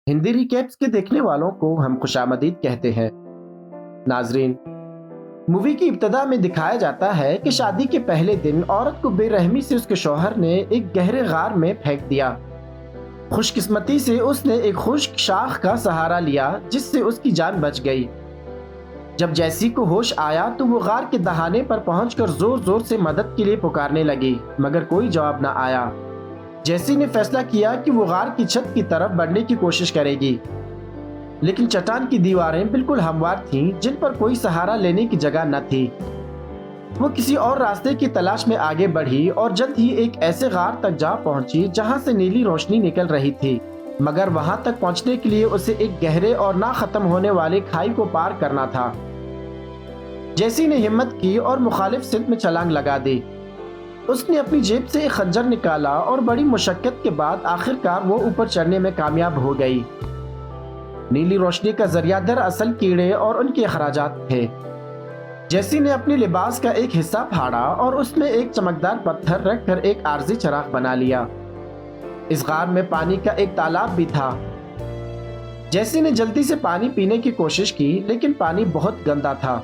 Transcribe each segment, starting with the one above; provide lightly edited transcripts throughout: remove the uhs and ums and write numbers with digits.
ہندی ریکیپس کے دیکھنے والوں کو ہم خوشامدید کہتے ہیں۔ ناظرین، مووی کی ابتدا میں دکھایا جاتا ہے کہ شادی کے پہلے دن عورت کو بے رحمی سے اس کے شوہر نے ایک گہرے غار میں پھینک دیا۔ خوش قسمتی سے اس نے ایک خشک شاخ کا سہارا لیا جس سے اس کی جان بچ گئی۔ جب جیسی کو ہوش آیا تو وہ غار کے دہانے پر پہنچ کر زور زور سے مدد کے لیے پکارنے لگی، مگر کوئی جواب نہ آیا۔ جیسی نے فیصلہ کیا کہ وہ غار کی چھت کی طرف بڑھنے کی کوشش کرے گی، لیکن چٹان کی دیواریں بالکل ہموار تھیں جن پر کوئی سہارا لینے کی جگہ نہ تھی۔ وہ کسی اور راستے کی تلاش میں آگے بڑھی اور جلد ہی ایک ایسے غار تک جا پہنچی جہاں سے نیلی روشنی نکل رہی تھی، مگر وہاں تک پہنچنے کے لیے اسے ایک گہرے اور نہ ختم ہونے والے کھائی کو پار کرنا تھا۔ جیسی نے ہمت کی اور مخالف سمت میں چھلانگ لگا دی۔ اس نے اپنی جیب سے ایک خنجر نکالا اور بڑی مشقت کے بعد آخرکار وہ اوپر چڑھنے میں کامیاب ہو گئی۔ نیلی روشنی کا ذریعہ دراصل کیڑے اور ان کے اخراجات تھے۔ جیسی نے اپنے لباس کا ایک حصہ پھاڑا اور اس میں ایک چمکدار پتھر رکھ کر ایک عارضی چراغ بنا لیا۔ اس غار میں پانی کا ایک تالاب بھی تھا۔ جیسی نے جلدی سے پانی پینے کی کوشش کی، لیکن پانی بہت گندا تھا۔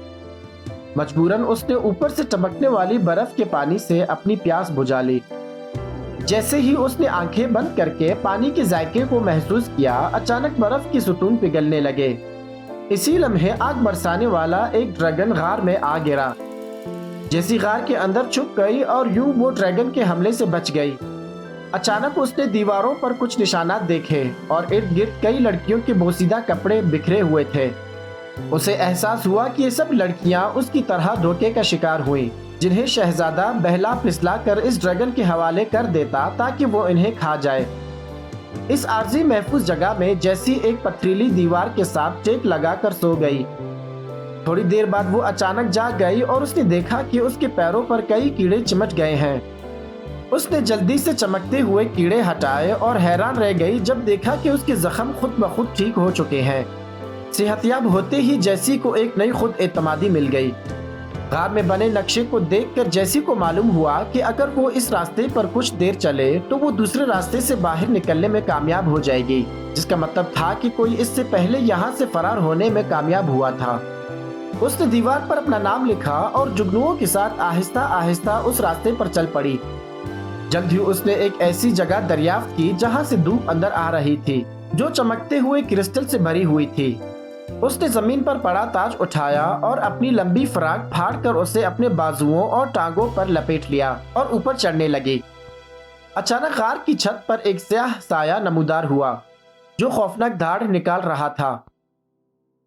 مجبوراً اس نے اوپر سے ٹپکنے والی برف کے پانی سے اپنی پیاس بجھا لی۔ جیسے ہی اس نے آنکھیں بند کر کے پانی کے ذائقے کو محسوس کیا، اچانک برف کی ستون پگھلنے لگے۔ اسی لمحے آگ برسانے والا ایک ڈریگن غار میں آ گرا۔ جیسی غار کے اندر چھپ گئی اور یوں وہ ڈریگن کے حملے سے بچ گئی۔ اچانک اس نے دیواروں پر کچھ نشانات دیکھے اور ارد گرد کئی لڑکیوں کے بوسیدہ کپڑے بکھرے ہوئے تھے۔ اسے احساس ہوا کہ یہ سب لڑکیاں اس کی طرح دھوکے کا شکار ہوئیں، جنہیں شہزادہ بہلا پھسلا کر اس ڈریگن کے حوالے کر دیتا تاکہ وہ انہیں کھا جائے۔ اس عارضی محفوظ جگہ میں جیسی ایک پتھریلی دیوار کے ساتھ ٹیک لگا کر سو گئی۔ تھوڑی دیر بعد وہ اچانک جاگ گئی اور اس نے دیکھا کہ اس کے پیروں پر کئی کیڑے چمٹ گئے ہیں۔ اس نے جلدی سے چمکتے ہوئے کیڑے ہٹائے اور حیران رہ گئی جب دیکھا کہ اس کے زخم خود بخود ٹھیک ہو چکے ہیں۔ صحتیاب ہوتے ہی جیسی کو ایک نئی خود اعتمادی مل گئی۔ غار میں بنے نقشے کو دیکھ کر جیسی کو معلوم ہوا کہ اگر وہ اس راستے پر کچھ دیر چلے تو وہ دوسرے راستے سے باہر نکلنے میں کامیاب ہو جائے گی، جس کا مطلب تھا کہ کوئی اس سے پہلے یہاں سے فرار ہونے میں کامیاب ہوا تھا۔ اس نے دیوار پر اپنا نام لکھا اور جگنوؤں کے ساتھ آہستہ آہستہ اس راستے پر چل پڑی۔ جلد ہی اس نے ایک ایسی جگہ دریافت کی جہاں سے دھوپ اندر آ رہی تھی جو چمکتے ہوئے کرسٹل سے بھری ہوئی تھی۔ اس نے زمین پر پڑا تاج اٹھایا اور اپنی لمبی فراق پھاڑ کر اسے اپنے بازوؤں اور ٹانگوں پر لپیٹ لیا اور اوپر چڑھنے لگی۔ اچانک غار کی چھت پر ایک سیاہ سایہ نمودار ہوا جو خوفناک دھاڑ نکال رہا تھا۔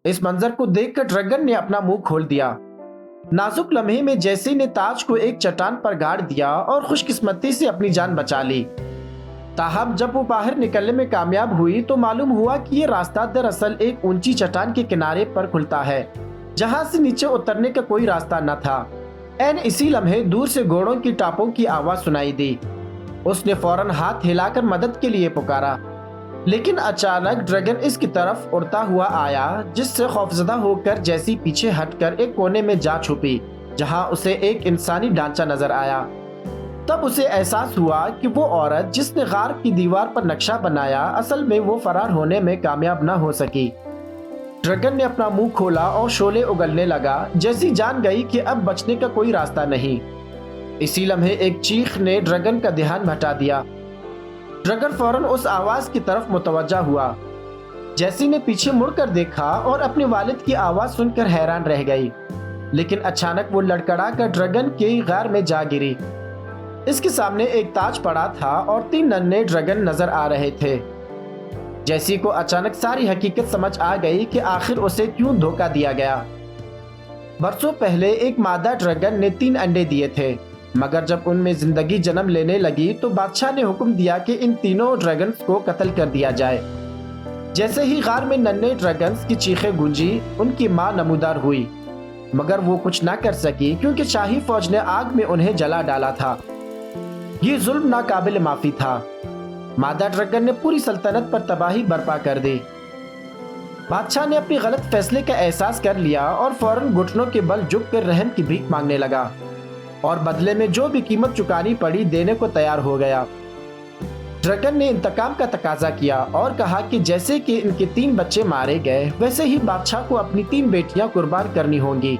اس منظر کو دیکھ کر ڈریگن نے اپنا منہ کھول دیا۔ نازک لمحے میں جیسی نے تاج کو ایک چٹان پر گاڑ دیا اور خوش قسمتی سے اپنی جان بچا لی۔ تاہم جب وہ باہر نکلنے میں کامیاب ہوئی تو معلوم ہوا کہ یہ راستہ دراصل ایک اونچی چٹان کے کنارے پر کھلتا ہے جہاں سے نیچے اترنے کا کوئی راستہ نہ تھا۔ عین اسی لمحے دور سے گھوڑوں کی ٹاپوں کی آواز سنائی دی۔ اس نے فوراً ہاتھ ہلا کر مدد کے لیے پکارا، لیکن اچانک ڈریگن اس کی طرف اڑتا ہوا آیا، جس سے خوفزدہ ہو کر جیسی پیچھے ہٹ کر ایک کونے میں جا چھپی جہاں اسے ایک انسانی ڈھانچہ نظر آیا۔ تب اسے احساس ہوا کہ وہ عورت جس نے غار کی دیوار پر نقشہ بنایا، اصل میں وہ فرار ہونے میں کامیاب نہ ہو سکی۔ ڈریگن نے اپنا منہ کھولا اور شعلے اگلنے لگا۔ جیسی جان گئی کہ اب بچنے کا کوئی راستہ نہیں۔ اسی لمحے ایک چیخ نے ڈریگن کا دھیان بھٹا دیا۔ ڈریگن فوراً اس آواز کی طرف متوجہ ہوا۔ جیسی نے پیچھے مڑ کر دیکھا اور اپنے والد کی آواز سن کر حیران رہ گئی، لیکن اچانک وہ لڑکڑا کر ڈریگن کے غار میں جا گری۔ اس کے سامنے ایک تاج پڑا تھا اور 3 ننھے ڈریگن نظر آ رہے تھے۔ جیسی کو اچانک ساری حقیقت سمجھ آ گئی کہ آخر اسے کیوں دھوکہ دیا گیا۔ برسوں پہلے ایک مادہ ڈریگن نے 3 انڈے دیے تھے، مگر جب ان میں زندگی جنم لینے لگی تو بادشاہ نے حکم دیا کہ ان تینوں ڈریگنز کو قتل کر دیا جائے۔ جیسے ہی غار میں ننھے ڈریگنز کی چیخیں گونجی، ان کی ماں نمودار ہوئی، مگر وہ کچھ نہ کر سکی کیونکہ شاہی فوج نے آگ میں انہیں جلا ڈالا تھا۔ یہ ظلم ناقابل معافی تھا۔ مادہ ڈریگن نے پوری سلطنت پر تباہی برپا کر دی۔ بادشاہ نے اپنی غلط فیصلے کا احساس کر لیا اور فوراً گھٹنوں کے بل جھک کر رحم کی بھیک مانگنے لگا اور بدلے میں جو بھی قیمت چکانی پڑی دینے کو تیار ہو گیا۔ ड्रैगन ने इंतकाम का तकाजा किया और कहा कि जैसे कि इनके 3 बच्चे मारे गए, वैसे ही बादशाह को अपनी 3 बेटियां कुर्बान करनी होंगी।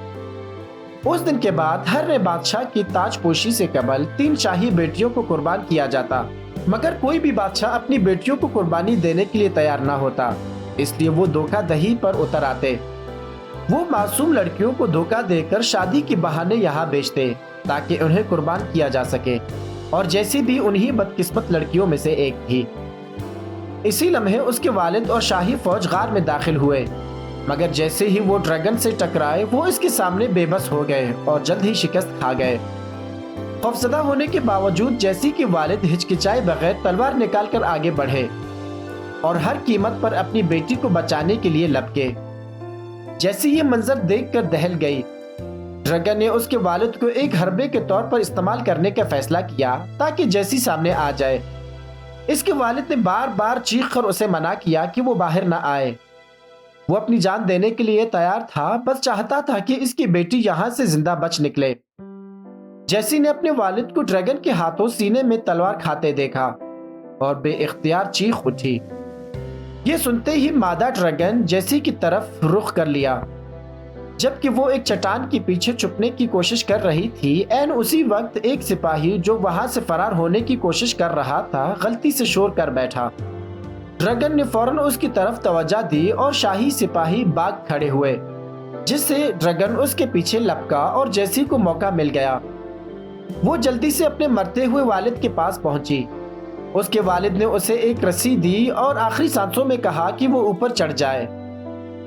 उस दिन के बाद हर नए बादशाह की ताजपोशी से कबल 3 शाही बेटियों को कुर्बान किया जाता, मगर कोई भी बादशाह अपनी बेटियों को कुर्बानी देने के लिए तैयार न होता, इसलिए वो धोखाधड़ी पर उतर आते। वो मासूम लड़कियों को धोखा देकर शादी के बहाने यहाँ भेजते ताकि उन्हें कुर्बान किया जा सके, और जैसी भी उन्हीं बदकिस्मत लड़कियों में से एक थी। इसी लम्हे उसके वालिद और शाही फौज गार में दाखिल हुए, मगर जैसे ही वो ड्रैगन से टकराए वो इसके सामने बेबस हो गए और जल्द ही शिकस्त खा गए। खौफजदा होने के बावजूद जैसी के वालिद हिचकिचाए बगैर तलवार निकालकर आगे बढ़े और हर कीमत पर अपनी बेटी को बचाने के लिए लपके। जैसी ये मंजर देखकर दहल गई, ड्रैगन ने उसके वालिद को एक हरबे के तौर पर इस्तेमाल करने का फैसला किया ताकि जैसी सामने आ जाए। इसके वालिद ने बार बार चीख कर उसे मना किया कि वो बाहर न आए। वो अपनी जान देने के लिए तैयार था, बस चाहता था कि इसकी बेटी यहाँ से जिंदा बच निकले। जैसी ने अपने वालिद को ड्रैगन के हाथों सीने में तलवार खाते देखा और बेइख्तियार चीख उठी। ये सुनते ही मादा ड्रैगन जैसी की तरफ रुख कर लिया। जबकि वो एक चट्टान के पीछे छुपने की कोशिश कर रही थी, ऐन उसी वक्त एक सिपाही जो वहां से फरार होने की कोशिश कर रहा था, गलती से शोर कर बैठा। ड्रैगन ने फौरन उसकी तरफ तवज्जो दी और शाही सिपाही भाग खड़े हुए, जिससे ड्रैगन उसके पीछे लपका और जैसी को मौका मिल गया। वो जल्दी से अपने मरते हुए वालिद के पास पहुंची। उसके वालिद ने उसे एक रस्सी दी और आखिरी सांसों में कहा कि वो ऊपर चढ़ जाए।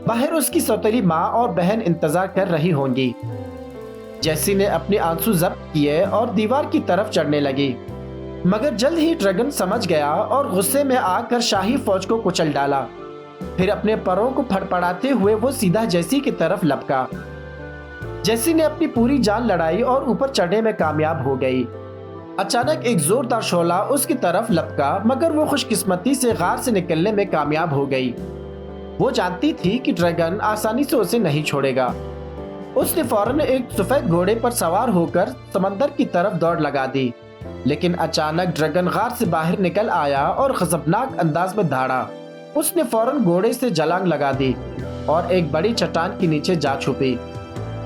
बाहर उसकी सौतेली माँ और बहन इंतजार कर रही होंगी। जैसी ने अपने आंसू जब्त किए और दीवार की तरफ चढ़ने लगी, मगर जल्द ही ड्रैगन समझ गया और गुस्से में आकर शाही फौज को कुचल डाला। फिर अपने परों को फड़फड़ाते हुए वो सीधा जैसी की तरफ लपका। जैसी ने अपनी पूरी जान लड़ाई और ऊपर चढ़ने में कामयाब हो गई। अचानक एक जोरदार शोला उसकी तरफ लपका, मगर वो खुशकिस्मती से गार से निकलने में कामयाब हो गई। वो जानती थी कि ड्रैगन आसानी से उसे नहीं छोड़ेगा। उसने फौरन एक सफेद घोड़े पर सवार होकर समंदर की तरफ दौड़ लगा दी, लेकिन अचानक ड्रैगन गार से बाहर निकल आया और खतरनाक अंदाज में दौड़ा। उसने फौरन घोड़े से जलांग लगा दी और एक बड़ी चट्टान के नीचे जा छुपी।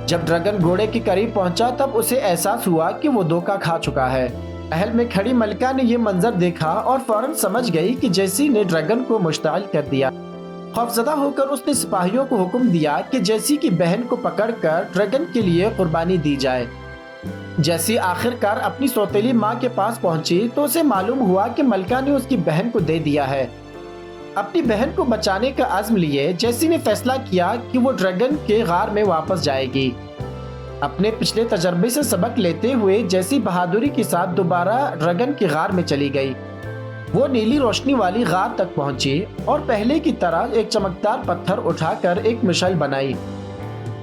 जब ड्रैगन घोड़े के करीब पहुंचा, तब उसे एहसास हुआ कि वो धोखा खा चुका है। महल में खड़ी मलिका ने ये मंजर देखा और फौरन समझ गई कि जैसी ने ड्रैगन को मुश्ताल कर दिया। खौफजदा होकर उसने सिपाहियों को हुक्म दिया कि जैसी की बहन को पकड़कर ड्रैगन के लिए कुर्बानी दी जाए। जैसी आखिरकार अपनी सौतेली माँ के पास पहुंची तो उसे मालूम हुआ कि मलिका ने उसकी बहन को दे दिया है। अपनी बहन को बचाने का अज़्म लिए जैसी ने फैसला किया कि वो ड्रैगन के गार में वापस जाएगी। अपने पिछले तजर्बे से सबक लेते हुए जैसी बहादुरी के साथ दोबारा ड्रैगन के गार में चली गई। वो नीली रोशनी वाली गार तक पहुंची और पहले की तरह एक चमकदार पत्थर उठाकर एक मिसाइल बनाई।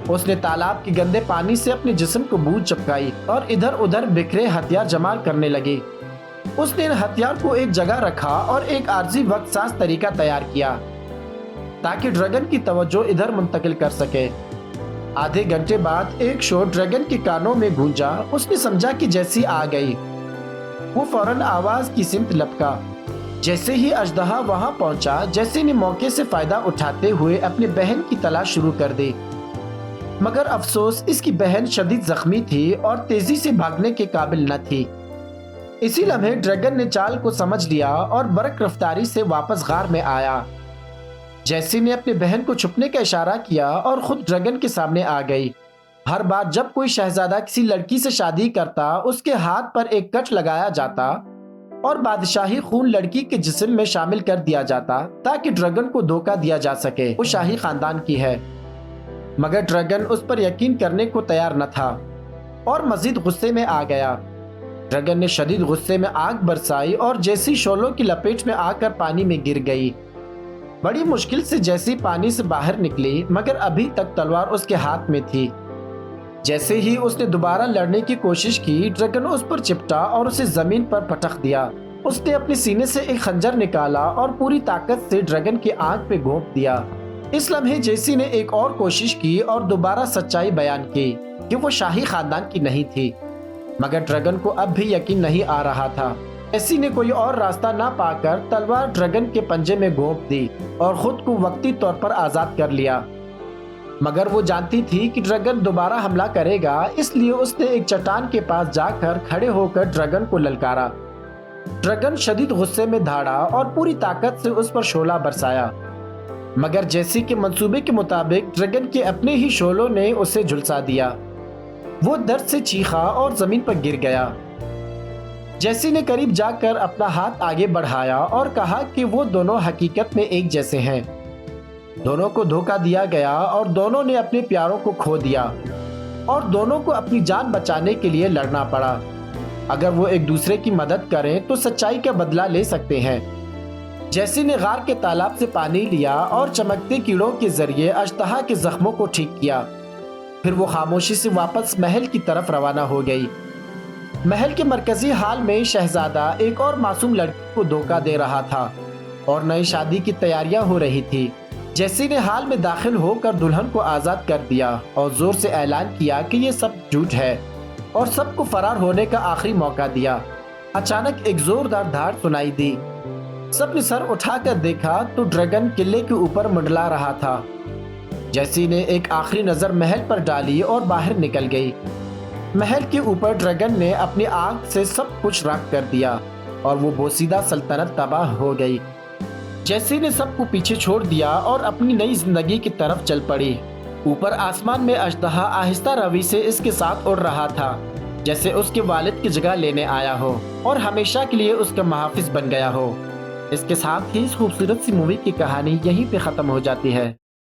उसने तालाब के गंदे पानी से अपने जिस्म को बूझ चिपकाई और इधर उधर बिखरे हथियार जमा करने लगी। उसने इन हथियार को एक जगह रखा और एक आर्जी वक्त साज तरीका तैयार किया ताकि ड्रैगन की तवज्जो इधर मुंतकिल कर सके। आधे घंटे बाद एक शोर ड्रैगन के कानों में गूंजा। उसने समझा कि जैसी आ गई। वो फौरन आवाज की सिमत लपका। जैसे ही अजदहा वहां पहुंचा, जैसी ने मौके से फायदा उठाते हुए अपनी बहन की तलाश शुरू कर दी, मगर अफसोस इसकी बहन शदीद जख्मी थी और तेजी से भागने के काबिल न थी। इसी लम्हे ड्रैगन ने चाल को समझ लिया और बरक रफ्तारी से वापस गार में आया। जैसी ने अपनी बहन को छुपने का इशारा किया और खुद ड्रैगन के सामने आ गई। हर बार जब कोई शहजादा किसी लड़की से शादी करता, उसके हाथ पर एक कट लगाया जाता और बादशाही खून लड़की के जिस्म में शामिल कर दिया जाता ताकि ड्रैगन को धोखा दिया जा सके वो शाही खानदान की है। मगर ड्रैगन उस पर यकीन करने को तैयार न था और मजीद गुस्से में आ गया। ड्रैगन ने शदीद गुस्से में आग बरसाई और जैसी शोलों की लपेट में आकर पानी में गिर गई। बड़ी मुश्किल से जैसी पानी से बाहर निकली, मगर अभी तक तलवार उसके हाथ में थी। जैसे ही उसने दोबारा लड़ने की कोशिश की, ड्रैगन उस पर चिपटा और उसे जमीन पर पटक दिया। उसने अपने सीने से एक खंजर निकाला और पूरी ताकत से ड्रैगन की आंख पे घोंप दिया। इस लम्हे जैसी ने एक और कोशिश की और दोबारा सच्चाई बयान की कि वो शाही खानदान की नहीं थी, मगर ड्रैगन को अब भी यकीन नहीं आ रहा था। जेसी ने कोई और रास्ता ना पाकर तलवार ड्रैगन के पंजे में घोंप दी और खुद को वक्ती तौर पर आजाद कर लिया। मगर वो जानती थी कि ड्रैगन दोबारा हमला करेगा, इसलिए उसने एक चट्टान के पास जाकर खड़े होकर ड्रैगन को ललकारा। ड्रैगन शदीद गुस्से में दौड़ा और पूरी ताकत से उस पर शोला बरसाया, मगर जेसी के मंसूबे के मुताबिक ड्रैगन के अपने ही शोलों ने उसे झुलसा दिया। वो दर्द से चीखा और जमीन पर गिर गया। जेसी ने करीब जाकर अपना हाथ आगे बढ़ाया और कहा कि वो दोनों हकीकत में एक जैसे हैं। दोनों को धोखा दिया गया और दोनों ने अपने प्यारों को खो दिया और दोनों को अपनी जान बचाने के लिए लड़ना पड़ा। अगर वो एक दूसरे की मदद करें तो सच्चाई का बदला ले सकते हैं। जेसी ने गार के तालाब से पानी लिया और चमकते कीड़ों के जरिए अजदहा के जख्मों को ठीक किया। फिर वो खामोशी से वापस महल की तरफ रवाना हो गई। महल के मरकजी हाल में शहजादा एक और मासूम लड़की को धोखा दे रहा था और नई शादी की तैयारियां हो रही थी। जेसी ने हाल में दाखिल होकर दुल्हन को आजाद कर दिया और जोर से ऐलान किया कि ये सब झूठ है और सबको फरार होने का आखिरी मौका दिया। अचानक एक जोरदार धाड़ सुनाई दी। सबने सर उठाकर देखा तो ड्रैगन किले के ऊपर मंडला रहा था। जेसी ने एक आखिरी नजर महल पर डाली और बाहर निकल गई। महल के ऊपर ड्रैगन ने अपनी आग से सब कुछ राख कर दिया और वो बोसीदा सल्तनत तबाह हो गई। जेसी ने सबको पीछे छोड़ दिया और अपनी नई जिंदगी की तरफ चल पड़ी। ऊपर आसमान में अजदहा आहिस्ता रवि से इसके साथ उड़ रहा था, जैसे उसके वालिद की जगह लेने आया हो और हमेशा के लिए उसका मुहाफिज बन गया हो। इसके साथ ही इस खूबसूरत सी मूवी की कहानी यहीं पे खत्म हो जाती है।